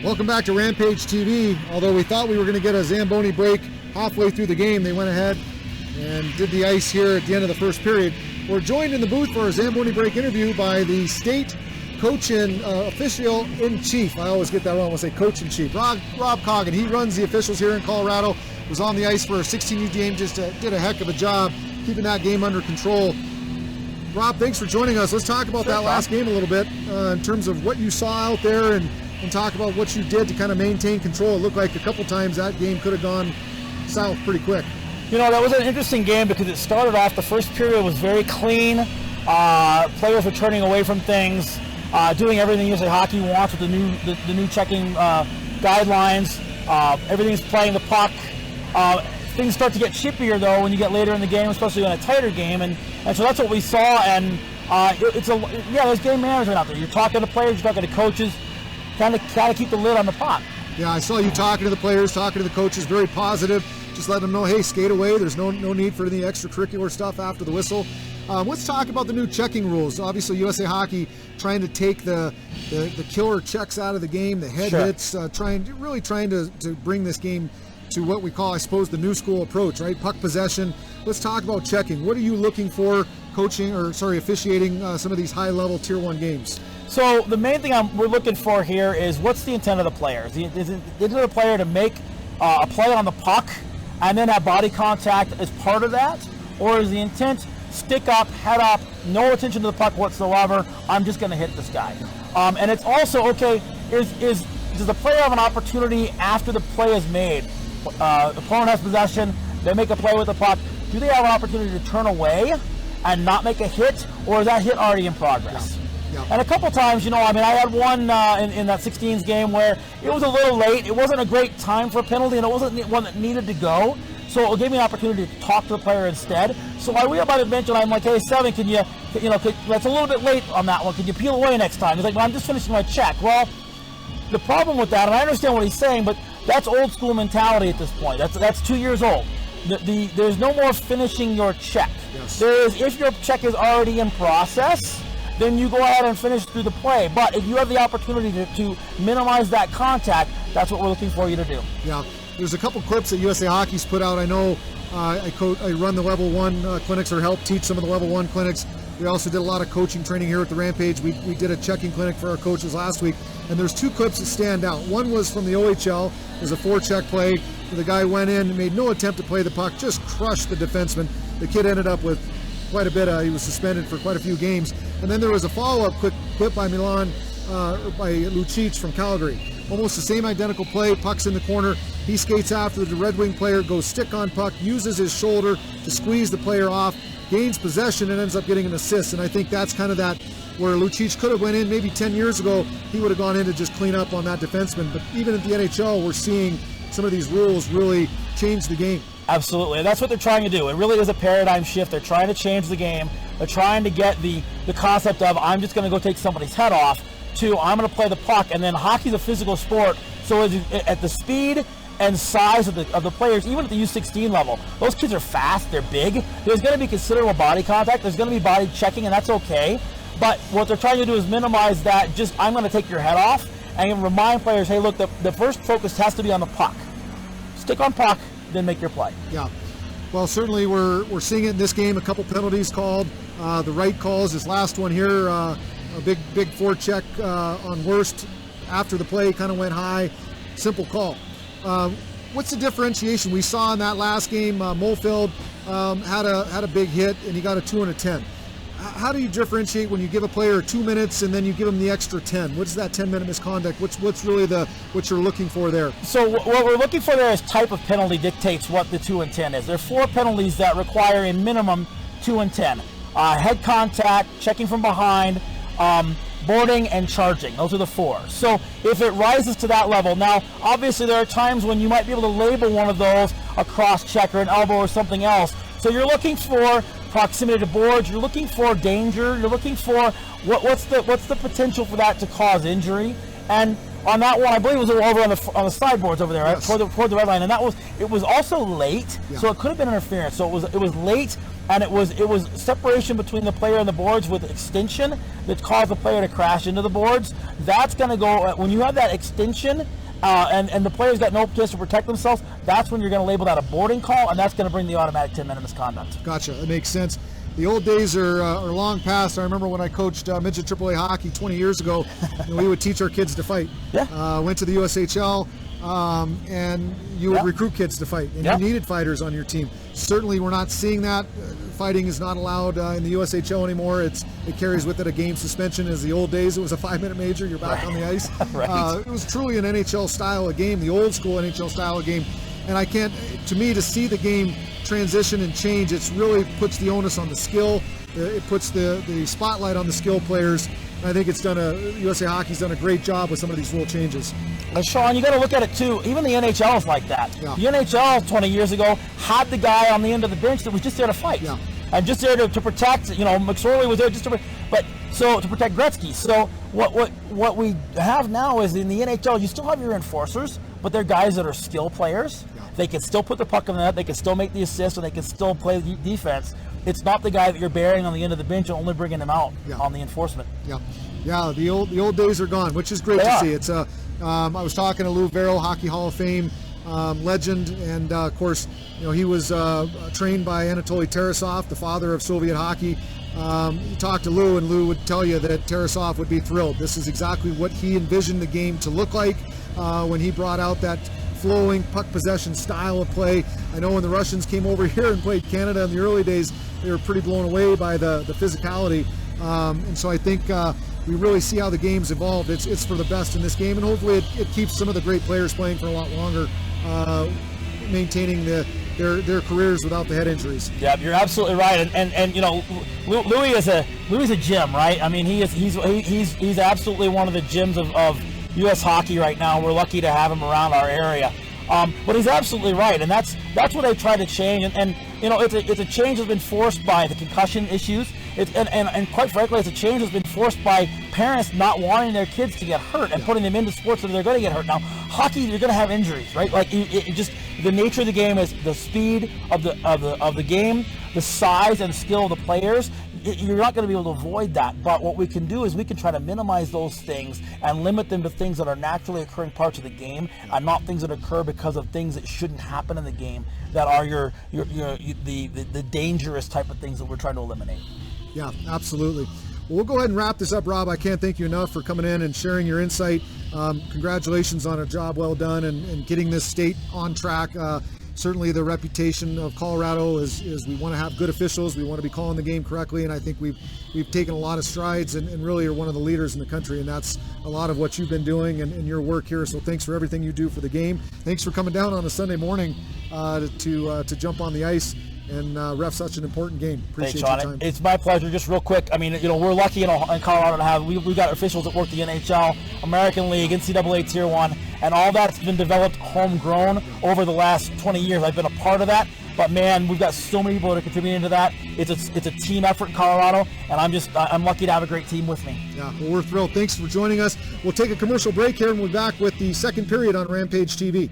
Welcome back to Rampage TV. Although we thought we were going to get a Zamboni break halfway through the game, they went ahead and did the ice here at the end of the first period. We're joined in the booth for our Zamboni break interview by the state coach and official-in-chief. I always get that wrong when I say coach-in-chief. Rob Coggin. He runs the officials here in Colorado. Was on the ice for a 16U game, just did a heck of a job keeping that game under control. Rob, thanks for joining us. Let's talk about that last game a little bit in terms of what you saw out there and talk about what you did to kind of maintain control. It looked like a couple times that game could have gone south pretty quick. You know, that was an interesting game because it started off, the first period was very clean. Players were turning away from things, doing everything USA Hockey wants with the new checking guidelines. Everything's playing the puck. Things start to get chippier though when you get later in the game, especially in a tighter game, and so that's what we saw. And there's game management out there. You're talking to players, you're talking to coaches, kind of keep the lid on the puck. Yeah, I saw you talking to the players, talking to the coaches, very positive. Just let them know, hey, skate away. There's no need for any extracurricular stuff after the whistle. Let's talk about the new checking rules. Obviously, USA Hockey trying to take the killer checks out of the game, the head hits, trying to bring this game to what we call, I suppose, the new school approach, right? Puck possession. Let's talk about checking. What are you looking for officiating some of these high-level Tier 1 games? So the main thing we're looking for here is what's the intent of the player? Is it the player to make a play on the puck and then have body contact as part of that? Or is the intent stick up, head up, no attention to the puck whatsoever, I'm just going to hit this guy? And it's also, okay, does the player have an opportunity after the play is made? The opponent has possession, they make a play with the puck, do they have an opportunity to turn away and not make a hit, or is that hit already in progress? Yeah. And a couple times, I had one in that 16s game where it was a little late. It wasn't a great time for a penalty, and it wasn't one that needed to go. So it gave me an opportunity to talk to the player instead. So I went up by the bench and I'm like, hey, Seven, that's a little bit late on that one. Can you peel away next time? He's like, well, I'm just finishing my check. Well, the problem with that, and I understand what he's saying, but that's old school mentality at this point. That's 2 years old. There's no more finishing your check. Yes. There is, if your check is already in process, then you go ahead and finish through the play. But if you have the opportunity to minimize that contact, that's what we're looking for you to do. Yeah, there's a couple clips that USA Hockey's put out. I know I run the Level 1 clinics, or help teach some of the Level 1 clinics. We also did a lot of coaching training here at the Rampage. We did a checking clinic for our coaches last week, and there's two clips that stand out. One was from the OHL. It was a forecheck play where the guy went in, made no attempt to play the puck, just crushed the defenseman. The kid ended up with quite a bit. He was suspended for quite a few games. And then there was a follow-up clip by by Lucic from Calgary. Almost the same identical play, puck's in the corner. He skates after the Red Wing player, goes stick on puck, uses his shoulder to squeeze the player off, gains possession, and ends up getting an assist. And I think that's kind of that where Lucic could have went in maybe 10 years ago. He would have gone in to just clean up on that defenseman. But even at the NHL, we're seeing some of these rules really change the game. Absolutely, and that's what they're trying to do. It really is a paradigm shift. They're trying to change the game. They're trying to get the concept of, I'm just going to go take somebody's head off, to I'm going to play the puck. And then hockey's a physical sport, so at the speed and size of the players, even at the U16 level, those kids are fast, they're big. There's going to be considerable body contact. There's going to be body checking, and that's okay. But what they're trying to do is minimize that. Just, I'm going to take your head off, and remind players, hey, look, the first focus has to be on the puck. Stick on puck, then make your play. Yeah. Well, certainly we're seeing it in this game. A couple penalties called. The right calls. This last one here, a big forecheck on Worst after the play, kind of went high. Simple call. What's the differentiation? We saw in that last game, Mofield had a big hit, and he got a 2 and a 10. How do you differentiate when you give a player 2 minutes and then you give them the extra 10? What's that 10-minute misconduct? What's really what you're looking for there? So what we're looking for there is type of penalty dictates what the 2 and 10 is. There are 4 penalties that require a minimum 2 and 10. Head contact, checking from behind, boarding, and charging. Those are the 4. So if it rises to that level, now obviously there are times when you might be able to label one of those a cross check or an elbow or something else. So you're looking for proximity to boards, you're looking for danger, you're looking for what's the potential for that to cause injury. And on that one, I believe it was over on the sideboards over there, right? Yes. toward the red line, and it was also late, yeah. So it could have been interference. So it was late, and it was separation between the player and the boards with extension that caused the player to crash into the boards. That's going to go when you have that extension. And the player's got no chance to protect themselves, that's when you're going to label that a boarding call, and that's going to bring the automatic 10-minute misconduct. Gotcha. That makes sense. The old days are long past. I remember when I coached midget AAA hockey 20 years ago, we would teach our kids to fight. Yeah. Went to the USHL, and you would recruit kids to fight, and you needed fighters on your team. Certainly, we're not seeing that. Fighting is not allowed in the USHL anymore. It carries with it a game suspension. As the old days, it was a 5-minute major. You're back on the ice. Right. It was truly an NHL style of game, the old school NHL style of game. And to me, to see the game transition and change, it really puts the onus on the skill. It puts the spotlight on the skill players. And I think USA Hockey's done a great job with some of these rule changes. And Sean, you got to look at it too. Even the NHL is like that. Yeah. The NHL 20 years ago had the guy on the end of the bench that was just there to fight, and just there to protect. McSorley was there just to protect Gretzky. So what we have now is in the NHL, you still have your enforcers, but they're guys that are skill players. Yeah. They can still put the puck in the net. They can still make the assist, and they can still play the defense. It's not the guy that you're burying on the end of the bench and only bringing him out on the enforcement. Yeah. The old days are gone, which is great to see. It's I was talking to Lou Verrill, Hockey Hall of Fame legend, and of course, he was trained by Anatoly Tarasov, the father of Soviet hockey. You talk to Lou, and Lou would tell you that Tarasov would be thrilled. This is exactly what he envisioned the game to look like when he brought out that flowing puck possession style of play. I know when the Russians came over here and played Canada in the early days, they were pretty blown away by the physicality. And so I think we really see how the game's evolved. It's for the best in this game, and hopefully it keeps some of the great players playing for a lot longer, maintaining their careers without the head injuries. Yeah, you're absolutely right. And Louis is a gem, right? I mean, he's absolutely one of the gems of U.S. hockey right now. We're lucky to have him around our area. But he's absolutely right, and that's what they try to change. And it's a change that's been forced by the concussion issues. And quite frankly, it's a change that's been forced by parents not wanting their kids to get hurt and putting them into sports that they're going to get hurt. Now, hockey, you're going to have injuries, right? Like the nature of the game is the speed of the game, the size and skill of the players. You're not going to be able to avoid that, but what we can do is we can try to minimize those things and limit them to things that are naturally occurring parts of the game, and not things that occur because of things that shouldn't happen in the game, that are the dangerous type of things that we're trying to eliminate. Yeah, absolutely. Well, we'll go ahead and wrap this up, Rob. I can't thank you enough for coming in and sharing your insight. Congratulations on a job well done and getting this state on track. Certainly the reputation of Colorado is we want to have good officials. We want to be calling the game correctly, and I think we've taken a lot of strides and really are one of the leaders in the country, and that's a lot of what you've been doing and your work here. So thanks for everything you do for the game. Thanks for coming down on a Sunday morning to jump on the ice and ref such an important game. Appreciate your time. It's my pleasure. Just real quick, I mean, we're lucky in Colorado to have we got officials that work the NHL, American League, NCAA Tier 1, and all that's been developed homegrown over the last 20 years. I've been a part of that, but man, we've got so many people that are contributing to that. It's a team effort in Colorado, and I'm lucky to have a great team with me. Yeah, well, we're thrilled. Thanks for joining us. We'll take a commercial break here, and we'll be back with the second period on Rampage TV.